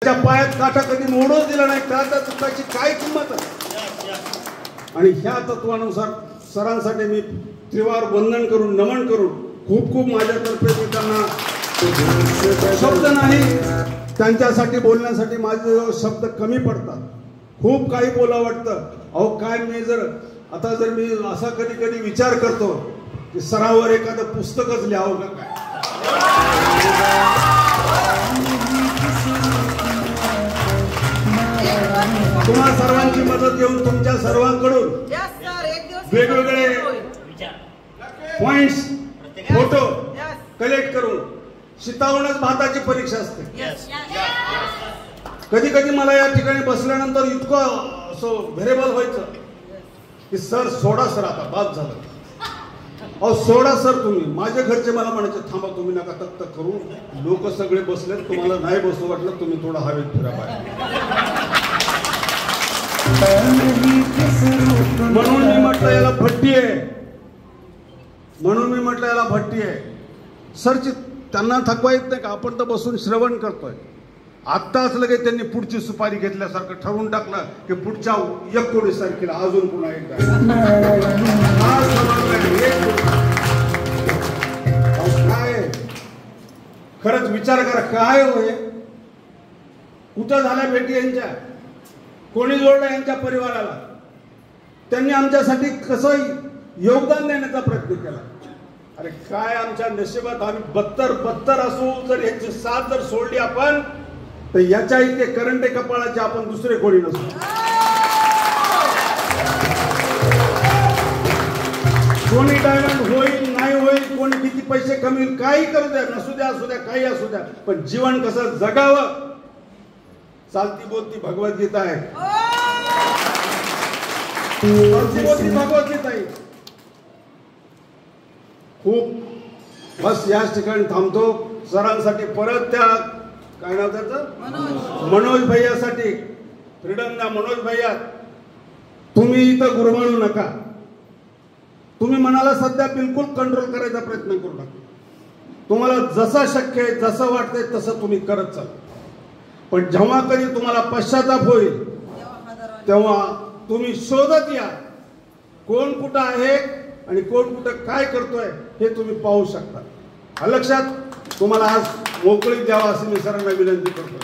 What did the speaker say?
त्या पायात काटा कधी मोडूच दिला नाही, त्याची काय किंमत आहे. आणि ह्या तत्वानुसार सरांसाठी मी त्रिवार वंदन करून नमन करून खूप खूप माझ्यातर्फे मी त्यांना शब्द नाही, त्यांच्यासाठी बोलण्यासाठी माझे शब्द कमी पडतात. खूप काही बोला वाटतं. अहो काय मी आता जर मी असा कधी कधी विचार करतो की सरावर एखादं पुस्तकच लिहावं का काय. तुम्हा सर्वांची मदत घेऊन तुमच्या सर्वांकडून वेगवेगळे पॉइंट्स फोटो कलेक्ट करून शितावूनच भाताची परीक्षा असते. कधी कधी मला या ठिकाणी बसल्यानंतर इतकं असं व्हेरेबल व्हायचं की सर सोडा सर आता बाद झालं. अहो सोडा सर तुम्ही. माझ्या घरचे मला म्हणायचे थांबा तुम्ही नका तक्त करू, लोक सगळे बसलेत, तुम्हाला नाही बसू वाटलं तुम्ही थोडं हवेत फिरा बाहेर. म्हणून मी म्हटलं याला भट्टी आहे, म्हणून मी म्हटलं याला भट्टी आहे. सरची त्यांना थकवा येत नाही का, आपण तर बसून श्रवण करतोय. आत्ताच लगेच त्यांनी पुढची सुपारी घेतल्यासारखं ठरवून टाकलं की पुढच्या 19 तारखेला अजून पुन्हा एकदा. काय खरंच विचार करा, काय होय कुठं झाल्या भेटी यांच्या, कोणी जोडलं यांच्या परिवाराला, त्यांनी आमच्यासाठी कसं योगदान देण्याचा प्रयत्न केला. अरे काय आमच्या नशिबात आम्ही बत्तर असू, जर यांची साथ जर सोडली आपण तर याच्या इथे करंटे कपाळाचे आपण दुसरे कोणी नसू. कोणी डायमंड होईल नाही होईल, कोणी किती पैसे कमी होईल, काही करू द्या, नसू द्या असू द्या, काही असू द्या, पण जीवन कसं जगावं चालती बोलती भगवद्गीता आहे. भगवद्गीता आहे. खूप बस याच ठिकाणी थांबतो. सरांसाठी परत त्या काय नाव त्याचं मनोज भैयासाठी फ्रीडम द्या. मनोज भैया तुम्ही इथं गुरमळू नका. तुम्ही मनाला सध्या बिलकुल कंट्रोल करायचा प्रयत्न करू नका. तुम्हाला जसं शक्य आहे जसं वाटतंय तसं तुम्ही करत चाल. पण जेव्हा कधी तुम्हाला पश्चाताप होईल तेव्हा तुम्ही शोधत या कोण कुठं आहे आणि कोण कुठं काय करतोय हे तुम्ही पाहू शकता. हा लक्षात तुम्हाला आज मोकळीक द्यावा अशी मी सरांना विनंती करतो.